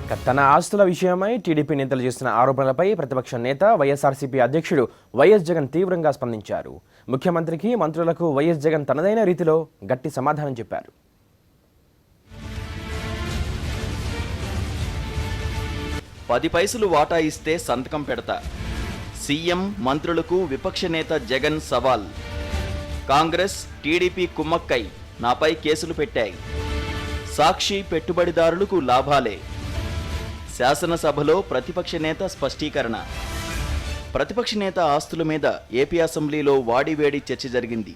తన ఆస్తుల విషయమై టీడీపీ నేతలు చేస్తున్న ఆరోపణలపై ప్రతిపక్ష నేత వైఎస్ఆర్సీపీ అధ్యక్షుడు వైఎస్ జగన్ తీవ్రంగా స్పందించారు. ముఖ్యమంత్రికి, మంత్రులకు వైఎస్ జగన్ తనదైన రీతిలో గట్టి సమాధానం చెప్పారు. పది పైసలు వాటా ఇస్తే సంతకం పెడతా. సీఎం, మంత్రులకు విపక్ష నేత జగన్ సవాల్. కాంగ్రెస్, టీడీపీ కుమ్మక్కై నాపై కేసులు పెట్టాయి. సాక్షి పెట్టుబడిదారులకు లాభాలే. శాసనసభలో ప్రతిపక్ష నేత స్పష్టీకరణ. ప్రతిపక్ష నేత ఆస్తుల మీద ఏపీ అసెంబ్లీలో వాడివేడి చర్చ జరిగింది.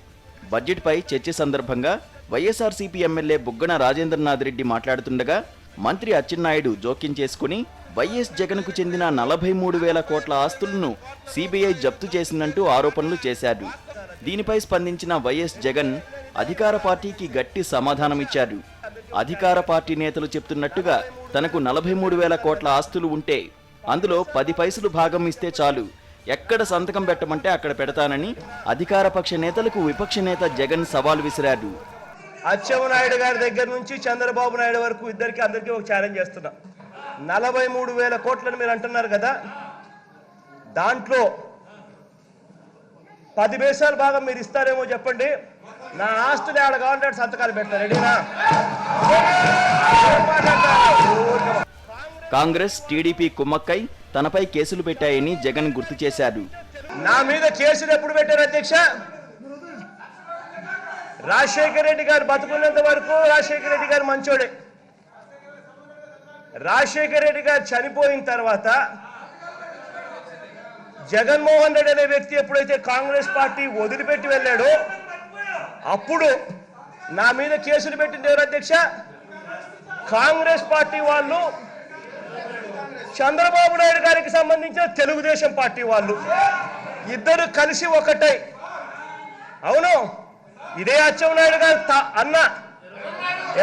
బడ్జెట్పై చర్చ సందర్భంగా వైఎస్ఆర్సీపీ ఎమ్మెల్యే బుగ్గన రాజేంద్రనాథ్ రెడ్డి మాట్లాడుతుండగా మంత్రి అచ్చెన్నాయుడు జోక్యం చేసుకుని వైఎస్ జగన్కు చెందిన 43,000 కోట్ల ఆస్తులను సిబిఐ జప్తు చేసిందంటూ ఆరోపణలు చేశారు. దీనిపై స్పందించిన వైఎస్ జగన్ అధికార పార్టీకి గట్టి సమాధానమిచ్చారు. అధికార పార్టీ నేతలు చెప్తున్నట్టుగా తనకు 43,000 కోట్ల ఆస్తులు ఉంటే అందులో 10 పైసలు భాగం ఇస్తే చాలు, ఎక్కడ సంతకం పెట్టమంటే అక్కడ పెడతానని అధికార పక్ష నేతలకు విపక్ష నేత జగన్ సవాల్ విసిరారు. అచ్చెన్నాయుడు గారి దగ్గర నుంచి చంద్రబాబు నాయుడు వరకు అందరికీ ఒక ఛాలెంజ్ చేస్తున్నా. 43,000 కోట్లని మీరు అంటున్నారు కదా, దాంట్లో 10 పైసల భాగం మీరు ఇస్తారేమో చెప్పండి. నా ఆస్తులు ఆడ కావాలంటే సంతకాలు పెడతారు. రెడీనా? కాంగ్రెస్, టీడీపీ కుమ్మక్కై తనపై కేసులు పెట్టాయని జగన్ గుర్తు చేశారు. నా మీద కేసులు ఎప్పుడు పెట్టారు అధ్యక్ష? రాజశేఖర రెడ్డి గారు బతుకున్నంత వరకు రాజశేఖర రెడ్డి గారు మంచోడే. రాజశేఖర రెడ్డి గారు చనిపోయిన తర్వాత జగన్మోహన్ రెడ్డి అనే వ్యక్తి ఎప్పుడైతే కాంగ్రెస్ పార్టీ వదిలిపెట్టి వెళ్ళాడో అప్పుడు నా మీద కేసులు పెట్టింది ఎవరు అధ్యక్ష? కాంగ్రెస్ పార్టీ వాళ్ళు, చంద్రబాబు నాయుడు గారికి సంబంధించిన తెలుగుదేశం పార్టీ వాళ్ళు ఇద్దరు కలిసి ఒకటై, అవును ఇదే అచ్చెన్నాయుడు గారు అన్న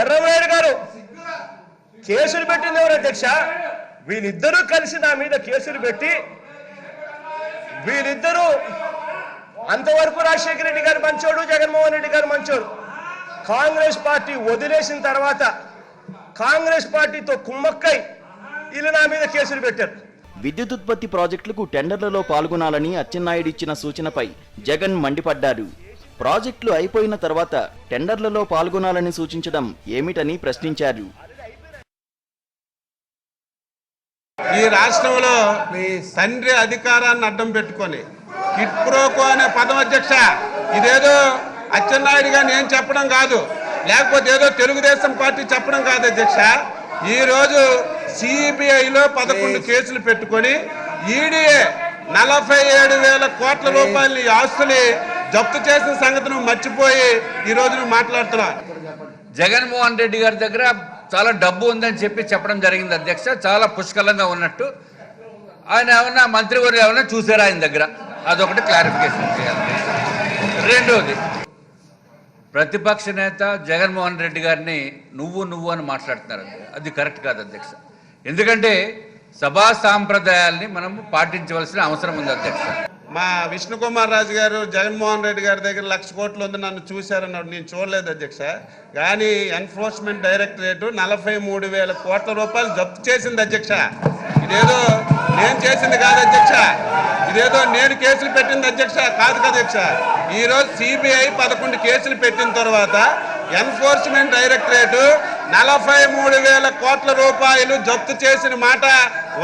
ఎర్రమనాయుడు గారు కేసులు పెట్టింది ఎవరు అధ్యక్ష? వీళ్ళిద్దరూ కలిసి నా మీద కేసులు పెట్టి, వీళ్ళిద్దరూ అంతవరకు రాజశేఖర రెడ్డి గారు మంచోడు, జగన్మోహన్ రెడ్డి గారు మంచోడు. కాంగ్రెస్ పార్టీ వదిలేసిన తర్వాత కాంగ్రెస్ పార్టీతో కుమ్మక్కై వీళ్ళు నా మీద కేసులు పెట్టారు. విద్యుత్ ఉత్పత్తి ప్రాజెక్టులకు టెండర్లలో పాల్గొనాలని అచ్చెన్నాయుడు ఇచ్చిన సూచనపై జగన్ మండిపడ్డారు. ప్రాజెక్టులు అయిపోయిన తర్వాత టెండర్లలో పాల్గొనాలని సూచించడం ఏమిటని ప్రశ్నించారు. ఈ రాష్ట్రంలో తండ్రి అధికారాన్ని అడ్డం పెట్టుకొని కిట్ ప్రోకో అనే పదం అధ్యక్ష, ఇదేదో అచ్చెన్నాయుడు గారు నేను చెప్పడం కాదు, లేకపోతే ఏదో తెలుగుదేశం పార్టీ చెప్పడం కాదు అధ్యక్ష. ఈరోజు సిబిఐలో 11 కేసులు పెట్టుకొని ఈడీఏ 47,000 కోట్ల రూపాయలు ఆస్తులు జప్తు చేసిన సంగతి నువ్వు మర్చిపోయి ఈరోజు నువ్వు మాట్లాడుతున్నావు. జగన్మోహన్ రెడ్డి గారి దగ్గర చాలా డబ్బు ఉందని చెప్పడం జరిగింది అధ్యక్ష. చాలా పుష్కలంగా ఉన్నట్టు ఆయన ఏమన్నా మంత్రివర్యులు ఏమన్నా చూసారా ఆయన దగ్గర? అదొకటి క్లారిఫికేషన్ చేయాలి. రెండోది, ప్రతిపక్ష నేత జగన్మోహన్ రెడ్డి గారిని నువ్వు అని మాట్లాడుతున్నారు. అది కరెక్ట్ కాదు అధ్యక్ష. ఎందుకంటే సభా సాంప్రదాయాల్ని మనం పాటించవలసిన అవసరం ఉంది అధ్యక్ష. మా విష్ణుకుమార్ రాజు గారు జగన్మోహన్ రెడ్డి గారి దగ్గర 1,00,000 కోట్లు ఉంది, నన్ను చూశారన్నాడు. నేను చూడలేదు అధ్యక్ష. కానీ ఎన్ఫోర్స్మెంట్ డైరెక్టరేట్ 43,000 కోట్ల రూపాయలు జప్తు చేసింది అధ్యక్ష. ఇదేదో నేను చేసింది కాదు అధ్యక్ష, ఇదేదో నేను కేసులు పెట్టింది అధ్యక్ష కాదు అధ్యక్ష. ఈరోజు సిబిఐ 11 కేసులు పెట్టిన తర్వాత ఎన్ఫోర్స్మెంట్ డైరెక్టరేట్ 43,000 కోట్ల రూపాయలు జప్తు చేసిన మాట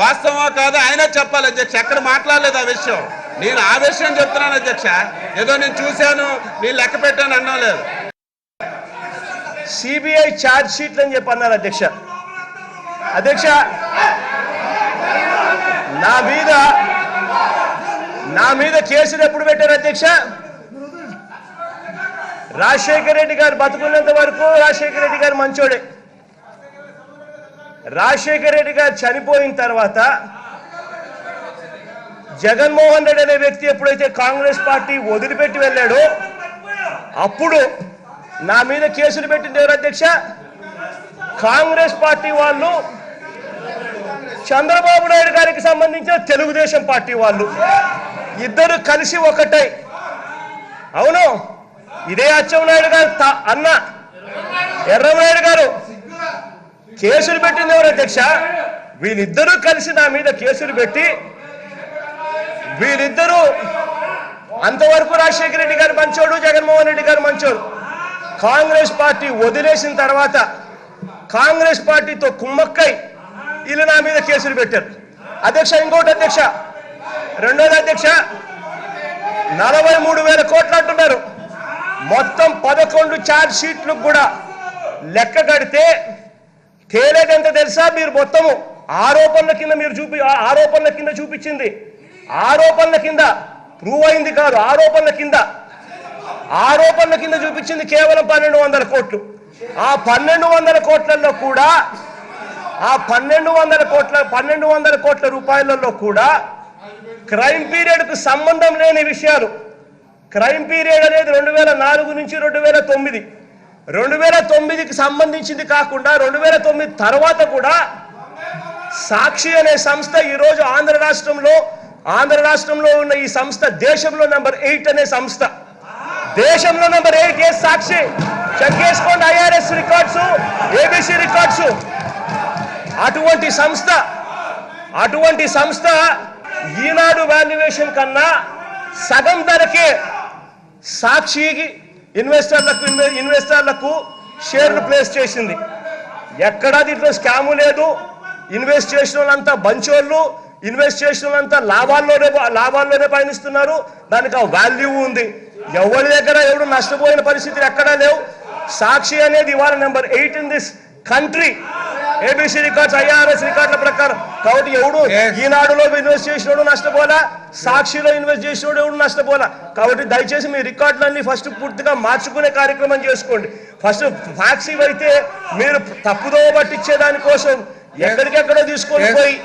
వాస్తవమా కాదు ఆయన చెప్పాలి అధ్యక్ష. ఎక్కడ మాట్లాడలేదు ఆ విషయం. నేను ఆ విషయం చెప్తున్నాను అధ్యక్ష. ఏదో నేను చూశాను, నేను లెక్క పెట్టాను అన్నా లేదు. సిబిఐ ఛార్జ్ షీట్లు అని చెప్పి అన్నారు అధ్యక్ష. అధ్యక్ష, నా మీద కేసులు ఎప్పుడు పెట్టారు అధ్యక్ష? రాజశేఖర రెడ్డి గారు బతుకున్నంత వరకు రాజశేఖర రెడ్డి గారు మంచోడే. రాజశేఖర రెడ్డి గారు చనిపోయిన తర్వాత జగన్మోహన్ రెడ్డి అనే వ్యక్తి ఎప్పుడైతే కాంగ్రెస్ పార్టీ వదిలిపెట్టి వెళ్ళాడో అప్పుడు నా మీద కేసులు పెట్టింది ఎవరు అధ్యక్ష? కాంగ్రెస్ పార్టీ వాళ్ళు, చంద్రబాబు నాయుడు గారికి సంబంధించిన తెలుగుదేశం పార్టీ వాళ్ళు ఇద్దరు కలిసి ఒకటై, అవును ఇదే అచ్చెన్నాయుడు గారు అన్న ఎర్రమనాయుడు గారు కేసులు పెట్టింది ఎవరు అధ్యక్ష? వీళ్ళిద్దరూ కలిసి నా మీద కేసులు పెట్టి వీళ్ళిద్దరూ అంతవరకు రాజశేఖర రెడ్డి గారు మంచోడు, జగన్మోహన్ రెడ్డి గారు మంచోడు. కాంగ్రెస్ పార్టీ వదిలేసిన తర్వాత కాంగ్రెస్ పార్టీతో కుమ్మక్కై వీళ్ళు నా మీద కేసులు పెట్టారు. అధ్యక్ష, ఇంకోటి అధ్యక్ష, రెండోది అధ్యక్ష, 43,000 కోట్లు అంటున్నారు. మొత్తం 11 ఛార్జ్ షీట్లు కూడా లెక్క కడితే తేలేదంత తెలుసా? మీరు మొత్తము ఆరోపణల కింద ఆరోపణల కింద చూపించింది, ఆరోపణల కింద ప్రూవ్ అయింది కాదు, ఆరోపణల కింద చూపించింది కేవలం 1,200 కోట్లు. ఆ 1,200 కోట్లలో కూడా 1,200 కోట్ల రూపాయలలో కూడా క్రైమ్ పీరియడ్కు సంబంధం లేని విషయాలు. క్రైమ్ పీరియడ్ అనేది 2004 నుంచి 2009, 2009కి సంబంధించింది కాకుండా 2009 తర్వాత కూడా సాక్షి అనే సంస్థ ఈరోజు ఆంధ్ర రాష్ట్రంలో ఉన్న ఈ సంస్థ దేశంలో నెంబర్ 8 అనే సంస్థ, దేశంలో నెంబర్ 8 ఏ సాక్షి. చెక్ చేసుకోండి, IRS రికార్డ్స్, ABC రికార్డ్స్. అటువంటి సంస్థ ఈనాడు వాల్యుయేషన్ కన్నా సగం ధరకే సాక్షికి ఇన్వెస్టర్లకు షేర్లు ప్లేస్ చేసింది. ఎక్కడా దీంట్లో స్కాము లేదు. ఇన్వెస్ట్ చేసిన వాళ్ళంతా బంచోళ్ళు, ఇన్వెస్ట్ చేసిన వాళ్ళంతా లాభాల్లోనే పయనిస్తున్నారు. దానికి ఆ వాల్యూ ఉంది. ఎవరి దగ్గర ఎవడు నష్టపోయిన పరిస్థితులు ఎక్కడా లేవు. సాక్షి అనేది ఇవాళ number 8 in this country, ABC records, IRS రికార్డుల ప్రకారం. కాబట్టి ఎవడు ఈనాడులో ఇన్వెస్ట్ చేసినోడు నష్టపోలా, సాక్షిలో ఇన్వెస్ట్ చేసినోడు ఎవడు నష్టపోలా. కాబట్టి దయచేసి మీ రికార్డులన్నీ ఫస్ట్ పూర్తిగా మార్చుకునే కార్యక్రమం చేసుకోండి. ఫస్ట్ ఫ్యాక్స్ అయితే మీరు తప్పుదోవ పట్టించే దానికోసం ఎక్కడికెక్కడో తీసుకొని పోయి